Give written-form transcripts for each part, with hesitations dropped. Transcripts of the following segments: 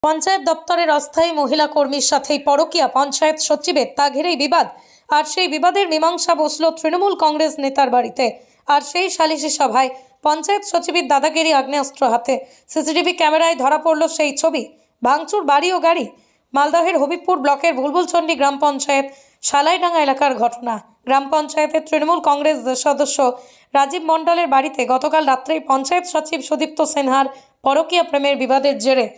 পঞ্চায়েত দপ্তরের অস্থায়ী মহিলা কর্মীর সাথেই পরকীয়া পঞ্চায়েত সচিবের, তা ঘিরেই বিবাদ। আর সেই বিবাদের মীমাংসা বসল তৃণমূল কংগ্রেস নেতার বাড়িতে। আর সেই সালিশি সভায় পঞ্চায়েত সচিবের দাদাগিরি, আগ্নেয়াস্ত্র হাতে। সিসিটিভি ক্যামেরায় ধরা পড়ল সেই ছবি। ভাঙচুর বাড়ি ও গাড়ি। মালদহের হবিবপুর ব্লকের বুলবুলচন্ডী গ্রাম পঞ্চায়েত সালাইডাঙ্গা এলাকার ঘটনা। গ্রাম পঞ্চায়েতের তৃণমূল কংগ্রেস সদস্য রাজীব মণ্ডলের বাড়িতে গতকাল রাত্রেই পঞ্চায়েত সচিব সুদীপ্ত সিনহার পরকীয়া প্রেমের বিবাদের জেরে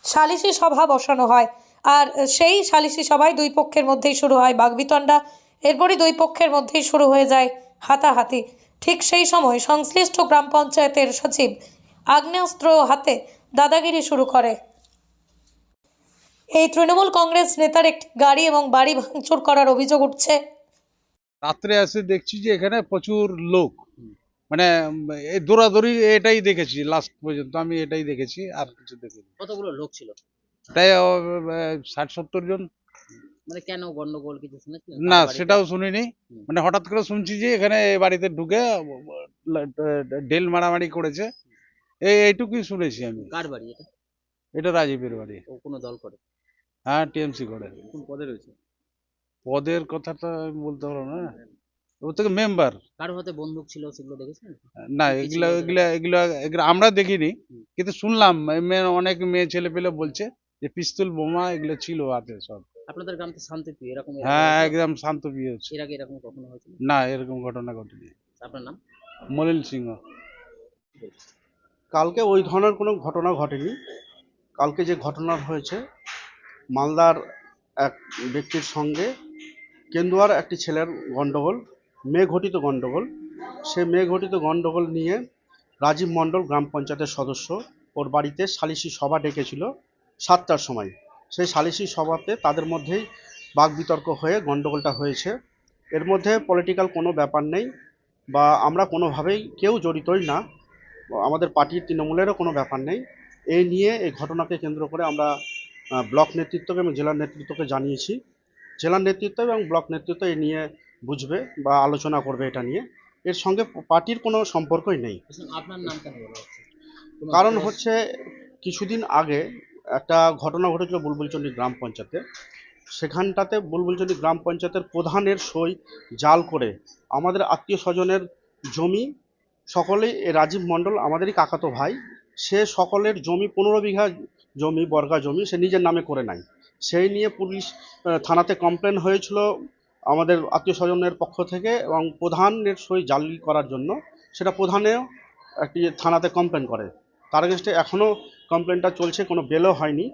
সালিশি সভা বসানো হয়। আর সেই সালিশি সভায় দুই পক্ষের মধ্যেই শুরু হয় বাগবিতণ্ডা। এরপরই দুই পক্ষের মধ্যেই শুরু হয়ে যায় হাতাহাতি। ঠিক সেই সময় সংশ্লিষ্ট গ্রাম পঞ্চায়েতের সচিব আগ্নেয়াস্ত্র হাতে দাদাগিরি শুরু করে। এই তৃণমূল কংগ্রেস নেতার একটি গাড়ি এবং বাড়ি ভাঙচুর করার অভিযোগ উঠছে। রাত্রে এসে দেখছি যে এখানে প্রচুর লোক, মানে এই দৌড়াদৌড়ি এটাই দেখেছি, লাস্ট পর্যন্ত আমি এটাই দেখেছি, আর কিছু দেখিনি। কতগুলো লোক ছিল? প্রায় 60-70 জন। মানে কেন গন্ডগোল কিছু শুনেছিলেন? না, কার বাড়িতে? সেটাও শুনিনি। মানে হঠাৎ করে শুনছি যে এখানে এই বাড়িতে ঢুকে ডেল মারামারি করেছে, এইটুকুই শুনেছি আমি। কার বাড়ি এটা? এটা রাজীবের বাড়ি। ও কোনো দল করে? হ্যাঁ, টিএমসি করে। কোন পদে রয়েছে? পদের কথাটা আমি বলতে পারবো না, ও থেকে মেম্বার। কার হাতে বন্দুক ছিল সেগুলো দেখেছেন? না, কি ছিল এগুলা ওদের? এগুলা এগুলা এগুলা আমরা দেখিনি, হুম। কিন্তু শুনলাম অনেক মেয়ে ছেলে পেলে বলছে যে পিস্তল বোমা এগুলো ছিল হাতে সব। আপনাদের গ্রাম তো শান্তিপ্রিয়, এরকম এর আগে হ্যাঁ, হয়েছিল? একদম শান্ত বিয়ে হচ্ছে। এর আগে এরকম কখনো হয়েছিল? না, এরকম ঘটনা ঘটেনি। আপনার নাম? মলিন সিংহ। কালকে ওই ধরনের কোনো ঘটনা ঘটেনি। কালকে যে ঘটনা হয়েছে, মালদার এক ব্যক্তির সঙ্গে কেন্দুয়ার একটি ছেলের গণ্ডগোল, মেয়ে ঘটিত গণ্ডগোল। সে মেয়ে ঘটিত গণ্ডগোল নিয়ে রাজীব মণ্ডল গ্রাম পঞ্চায়েতের সদস্য ওর বাড়িতে সালিশি সভা ডেকেছিল 7টার সময়। সেই সালিশি সভাতে তাদের মধ্যেই বাকবিতর্ক হয়ে গণ্ডগোলটা হয়েছে। এর মধ্যে পলিটিক্যাল কোনো ব্যাপার নেই, বা আমরা কোনোভাবেই কেউ জড়িতই না, আমাদের পার্টির তৃণমূলেরও কোনো ব্যাপার নেই। এই নিয়ে এই ঘটনাকে কেন্দ্র করে আমরা ব্লক নেতৃত্বকে এবং জেলার নেতৃত্বকে জানিয়েছি। জেলার নেতৃত্ব এবং ব্লক নেতৃত্ব এই নিয়ে বুঝবে বা আলোচনা করবে এটা নিয়ে। এর সঙ্গে পার্টির কোনো সম্পর্কই নেই। আপনার নাম কেন বলা হচ্ছে? কোনো কারণ দল- হচ্ছে কিছুদিন আগে একটা ঘটনা ঘটেছিল বুলবুলচন্ডী গ্রাম পঞ্চায়েতে। সেখানটাতে বুলবুলচন্ডী গ্রাম পঞ্চায়েতের প্রধানের সই জাল করে আমাদের আত্মীয় স্বজনের জমি, সকলেই রাজীব মণ্ডল আমাদেরই কাকাতো ভাই, সে সকলের জমি 15 বিঘা জমি, বর্গা জমি সে নিজের নামে করে নেয়। সেই নিয়ে পুলিশ থানাতে কমপ্লেন হয়েছিল আমাদের আত্মীয় স্বজনের পক্ষ থেকে, এবং প্রধানের সই জালি করার জন্য সেটা প্রধানেও একটি থানাতে কমপ্লেন করে। তার এগেনস্টে এখনও কমপ্লেনটা চলছে, কোনো বেলও হয়নি।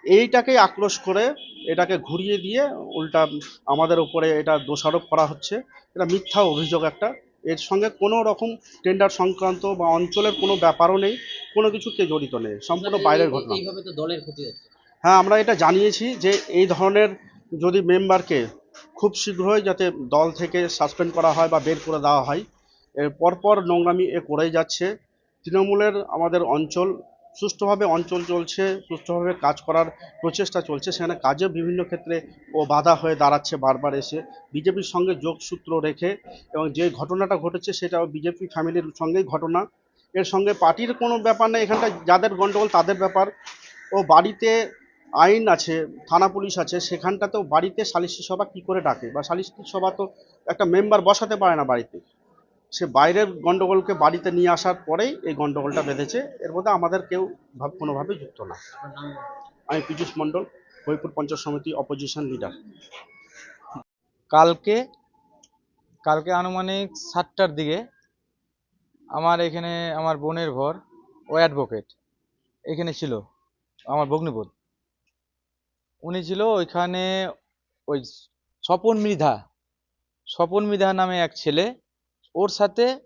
এইটাকে আক্রোশ করে এটাকে ঘুরিয়ে দিয়ে উল্টা আমাদের উপরে এটা দোষারোপ করা হচ্ছে। এটা মিথ্যা অভিযোগ একটা। এর সঙ্গে কোনো রকম টেন্ডার সংক্রান্ত বা অঞ্চলের কোনো ব্যাপারও নেই, কোনো কিছুকে জড়িত নেই, সম্পূর্ণ বাইরের ঘটনা। এইভাবে তো দলের ক্ষতি হচ্ছে। হ্যাঁ, আমরা এটা জানিয়েছি যে এই ধরনের যদি মেম্বারকে খুব শীঘ্রই যাতে দল থেকে সাসপেন্ড করা হয় বা বের করে দেওয়া হয়। এর পরপর নোংরামি এ করেই যাচ্ছে। তৃণমূলের আমাদের অঞ্চল সুষ্ঠুভাবে অঞ্চল চলছে, সুষ্ঠুভাবে কাজ করার প্রচেষ্টা চলছে, সেখানে কাজে বিভিন্ন ক্ষেত্রে ও বাধা হয়ে দাঁড়াচ্ছে বারবার এসে বিজেপির সঙ্গে যোগসূত্র রেখে। এবং যে ঘটনাটা ঘটেছে সেটাও বিজেপি ফ্যামিলির সঙ্গেই ঘটনা, এর সঙ্গে পার্টির কোনো ব্যাপার নেই। এখানটা যাদের গণ্ডগোল তাদের ব্যাপার। ও বাড়িতে আইন আছে, থানা পুলিশ আছে, সেখানটাতেও বাড়িতে সালিশি সভা কী করে ডাকে, বা সালিশি সভা তো একটা মেম্বার বসাতে পারে না বাড়িতে। সে বাইরের গণ্ডগোলকে বাড়িতে নিয়ে আসার পরেই এই গণ্ডগোলটা বেঁধেছে। এর মধ্যে আমাদের কেউ কোনোভাবেই যুক্ত না। আপনার নাম? আমি পীযূষ মণ্ডল, হরিপুর পঞ্চায়েত সমিতি অপোজিশন লিডার। কালকে কালকে আনুমানিক 7টার দিকে আমার এখানে আমার বোনের ঘর, ও অ্যাডভোকেট এখানে ছিল, আমার ভগ্নিপতি উনি ছিল ওইখানে। ওই স্বপন মৃধা নামে এক ছেলে, ওর সাথে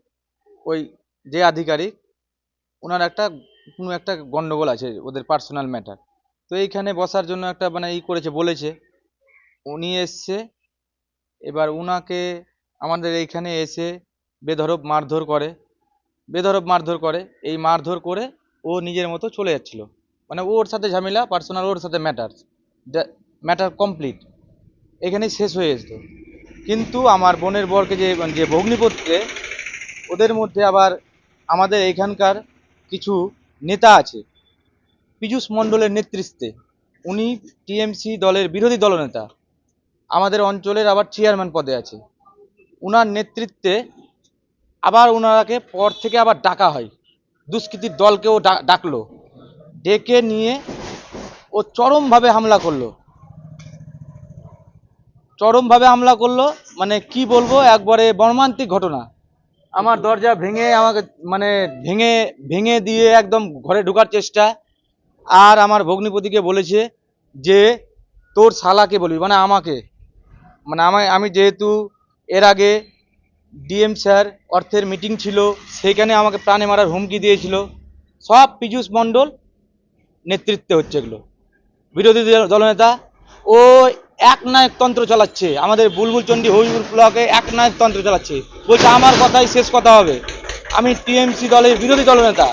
ওই যে আধিকারিক ওনার কোনো একটা গন্ডগোল আছে, ওদের পার্সোনাল ম্যাটার। তো এইখানে বসার জন্য একটা মানে করেছে, বলেছে। উনি এসছে, এবার উনাকে আমাদের এইখানে এসে বেধড়ক মারধর করে। এই মারধর করে ও নিজের মতো চলে যাচ্ছিল, মানে ওর সাথে ঝামেলা পার্সোনাল, ওর সাথে ম্যাটার কমপ্লিট, এখানেই শেষ হয়ে যেত। কিন্তু আমার বোনের বরকে যে ভগ্নিপতিকে, ওদের মধ্যে আবার আমাদের এখানকার কিছু নেতা আছে, পীযূষ মণ্ডলের নেতৃত্বে, উনি টিএমসি দলের বিরোধী দলনেতা, আমাদের অঞ্চলের আবার চেয়ারম্যান পদে আছে। উনার নেতৃত্বে আবার ওনাকে পর থেকে আবার ডাকা হয়, দুষ্কৃতীর দলকেও ডাকলো, ডেকে নিয়ে ও চরমভাবে হামলা করলো, মানে কি বলবো, একবারে মর্মান্তিক ঘটনা। আমার দরজা ভেঙে আমাকে মানে ভেঙে দিয়ে একদম ঘরে ঢোকার চেষ্টা। আর আমার ভগ্নিপতিকে বলেছে যে তোর শালাকে বলবি, মানে আমাকে, মানে আমি যেহেতু এর আগে ডিএম স্যার অর্থের মিটিং ছিল, সেইখানে আমাকে প্রাণে মারার হুমকি দিয়েছিল। সব পীযূষ মণ্ডল নেতৃত্বে হচ্ছে এগুলো, বিরোধী দলনেতা। ও একনায়ক তন্ত্র চালাচ্ছে, আমাদের বুলবুলচন্ডী হবিপুর ব্লকে একনায়ক তন্ত্র চালাচ্ছে, বলছে আমার কথাই শেষ কথা হবে। আমি টিএমসি দলের বিরোধী দলনেতা,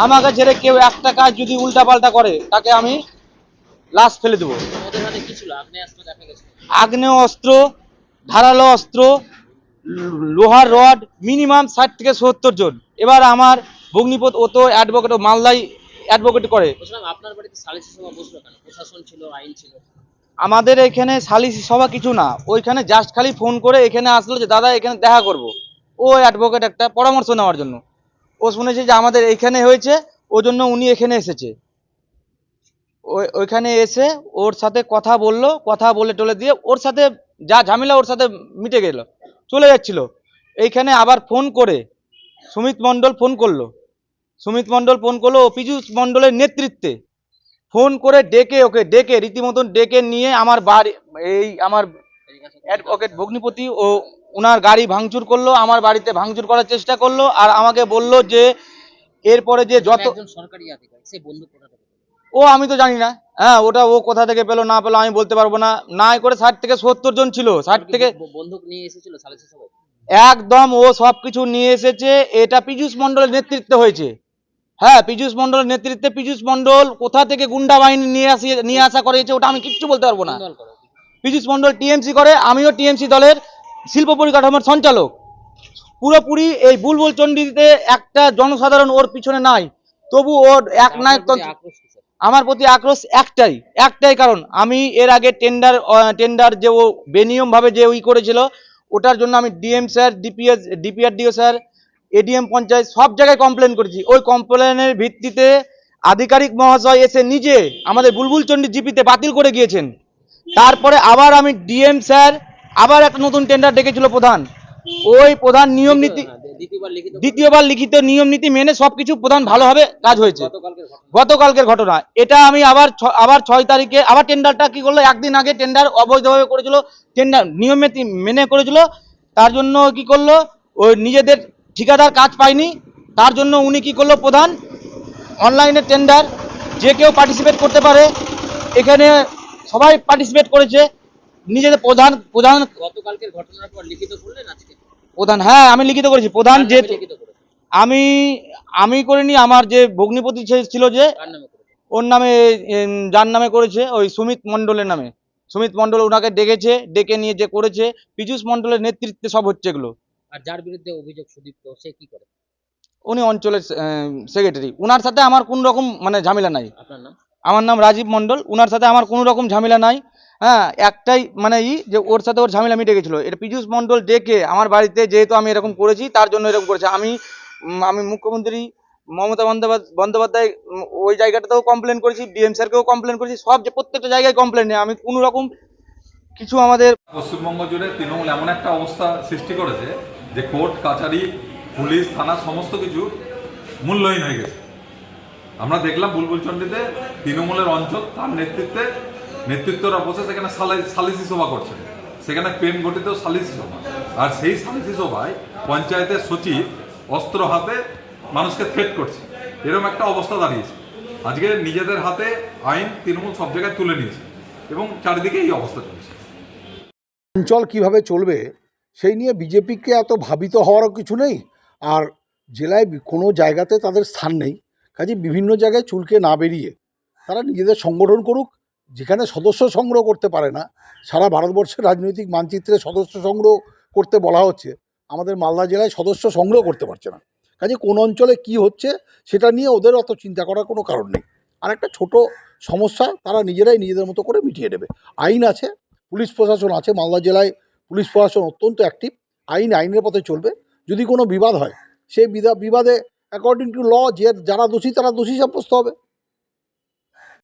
আমাকে ছেড়ে কেউ একটা কাজ যদি উল্টাপাল্টা করে তাকে আমি লাশ ফেলে দেবো। ওদের হাতে কি ছিল? আগ্নেয়াস্ত্র দেখা গেছে। আগ্নেয় অস্ত্র, ধারালো অস্ত্র, লোহার রড, মিনিমাম 60 থেকে 70 জন। এবার আমার ভগ্নিপত, ও তো অ্যাডভোকেট, ও মালদায় অ্যাডভোকেট করে। বলছিলাম আপনার বাড়িতে সালিসি সভা বসলো কেন? প্রশাসন ছিল, আইন ছিল। আমাদের এখানে সালিসি সভা কিছু না, ওইখানে জাস্ট খালি ফোন করে এখানে আসলো যে দাদা এখানে দেখা করব। ও অ্যাডভোকেট একটা পরামর্শ নেওয়ার জন্য, ও শুনেছে যে আমাদের এইখানে হয়েছে, ওই জন্য উনি এখানে এসেছে। ওইখানে এসে ওর সাথে কথা বললো, কথা বলে টলে দিয়ে ওর সাথে যা ঝামেলা ওর সাথে মিটে গেল, চলে যাচ্ছিল। এইখানে আবার ফোন করে সুমিত মণ্ডল ফোন করলো, ও পীযূষ মণ্ডলের নেতৃত্বে ফোন করে ওকে রীতিমতন ডেকে নিয়ে আমার বাড়ি, এই আমার অ্যাডভোকেট ভগ্নিপতি ও ওনার গাড়ি ভাঙচুর করলো, আমার বাড়িতে ভাঙচুর করার চেষ্টা করলো। আর আমাকে বলল যে এরপরে যে যত একজন সরকারি আধিকারিক, সে বন্দুক কোথা থেকে পেল? ও আমি তো জানি না, হ্যাঁ ওটা ও কোথা থেকে পেলো না পেলো আমি বলতে পারবো না। নাই করে 60 থেকে 70 জন ছিল, 60 থেকে বন্দুক নিয়ে এসেছিল সালিসি সভায়? একদম ও সবকিছু নিয়ে এসেছে। এটা পীযূষ মণ্ডলের নেতৃত্বে হয়েছে। হ্যাঁ, পীযূষ মণ্ডলের নেতৃত্বে। পীযূষ মণ্ডল কোথা থেকে গুন্ডা বাহিনী নিয়ে আসা করেছে ওটা আমি কিচ্ছু বলতে পারবো না। কোন দল করে? পীযূষ মণ্ডল টিএমসি করে, আমিও টিএমসি দলের শিল্প পরিকাঠামোর সঞ্চালক। পুরোপুরি এই বুলবুলচন্ডীতে একটা জনসাধারণ ওর পিছনে নাই, তবু ওর এক নায়ক আপনার প্রতি আক্রোশ কিসের? আমার প্রতি আক্রোশ একটাই কারণ, আমি এর আগে টেন্ডার যে ও বেনিয়ম ভাবে যে ওই করেছিল, ওটার জন্য আমি DM sir, DPRDO sir, ADM panchayat সব জায়গায় কমপ্লেন করেছি। ওই কমপ্লেনের ভিত্তিতে আধিকারিক মহাশয় এসে নিজে আমাদের বুলবুলচন্ডী জিপিতে বাতিল করে গিয়েছেন। তারপরে আবার আমি ডিএম স্যার আবার একটা নতুন টেন্ডার ডেকেছিল প্রধান, ওই প্রধান নিয়ম নীতি দ্বিতীয়বার লিখিত নিয়ম নীতি মেনে সবকিছু প্রধান ভালোভাবে কাজ হয়েছে। গতকালকের ঘটনা এটা, আমি আবার 6 তারিখে আবার টেন্ডারটা কি করলো, একদিন আগে টেন্ডার অবৈধভাবে করেছিল, টেন্ডার নিয়ম নীতি মেনে করেছিল, তার জন্য কি করলো, ওই নিজেদের ঠিকাদার কাজ পায়নি, তার জন্য উনি কি করলো, প্রধান অনলাইনে টেন্ডার যে কেউ পার্টিসিপেট করতে পারে, এখানে সবাই পার্টিসিপেট করেছে। নিজেদের প্রধান গতকালকের ঘটনার পর লিখিত করলেন আজকে? প্রধান, হ্যাঁ আমি লিখিত করেছি। প্রধান কার নামে যেহেতু লিখিত করেছেন? আমি করিনি, আমার যে ভগ্নিপতি ছিল যে কার নামে করেছেন? ওর নামে, যার নামে করেছে ওই সুমিত মণ্ডলের নামে। সুমিত মণ্ডল ওনাকে ডেকে নিয়ে যে করেছে, পীযূষ মণ্ডলের নেতৃত্বে সব হচ্ছে এগুলো। আর যার বিরুদ্ধে অভিযোগ সুদীপ্ত, সে কি করে? উনি অঞ্চলের সেক্রেটারি, ওনার সাথে আমার কোন রকম মানে ঝামেলা নাই। আপনার নাম? আমার নাম রাজীব মণ্ডল, ওনার সাথে আমার কোনো রকম ঝামেলা নাই। হ্যাঁ, একটাই মানে যে ওর সাথে ওর ঝামেলা মিটে গেছিলো। এটা পীযূষ মণ্ডল ডেকে আমার বাড়িতে, যেহেতু আমি এরকম করেছি তার জন্য এরকম করেছে। আমি মুখ্যমন্ত্রী মমতা বন্দ্যোপাধ্যায় ওই জায়গাটাতেও কমপ্লেন করেছি, ডিএম স্যারকেও কমপ্লেন করেছি, সব যে প্রত্যেকটা জায়গায় কমপ্লেন নেই। আমি কোনো রকম কিছু আমাদের পশ্চিমবঙ্গ জুড়ে তৃণমূল এমন একটা অবস্থা সৃষ্টি করেছে যে কোর্ট কাছারি, পুলিশ, থানা সমস্ত কিছু মূল্যহীন হয়ে গেছে। আমরা দেখলাম বুলবুলচন্ডীতে তৃণমূলের অঞ্চল তার নেতৃত্বরা বসে সেখানে সালিসি সভা করছে, সেখানে প্রেম গঠিত সালিসি সভা। আর সেই সালিসি সভায় পঞ্চায়েতের সচিব অস্ত্র হাতে মানুষকে থ্রেট করছে, এরকম একটা অবস্থা দাঁড়িয়েছে। আজকে নিজেদের হাতে আইন তৃণমূল সব জায়গায় তুলে নিয়েছে এবং চারিদিকে এই অবস্থা চলছে। অঞ্চল কিভাবে চলবে সেই নিয়ে বিজেপিকে এত ভাবিত হওয়ারও কিছু নেই। আর জেলায় কোনো জায়গাতে তাদের স্থান নেই, কাজে বিভিন্ন জায়গায় চুলকে না বেরিয়ে তারা নিজেদের সংগঠন করুক। যেখানে সদস্য সংগ্রহ করতে পারে না, সারা ভারতবর্ষের রাজনৈতিক মানচিত্রে সদস্য সংগ্রহ করতে বলা হচ্ছে, আমাদের মালদা জেলায় সদস্য সংগ্রহ করতে পারছে না। কাজে কোন অঞ্চলে কি হচ্ছে সেটা নিয়ে ওদের অত চিন্তা করার কোনো কারণ নেই। আর একটা ছোট সমস্যা তারা নিজেরাই নিজেদের মতো করে মিটিয়ে নেবে। আইন আছে, পুলিশ প্রশাসন আছে, মালদা জেলায় পুলিশ প্রশাসন অত্যন্ত অ্যাক্টিভ। আইনের পথে চলবে। যদি কোনো বিবাদ হয় সেই বিবাদে অ্যাকর্ডিং টু ল যারা দোষী তারা দোষী সাব্যস্ত হবে।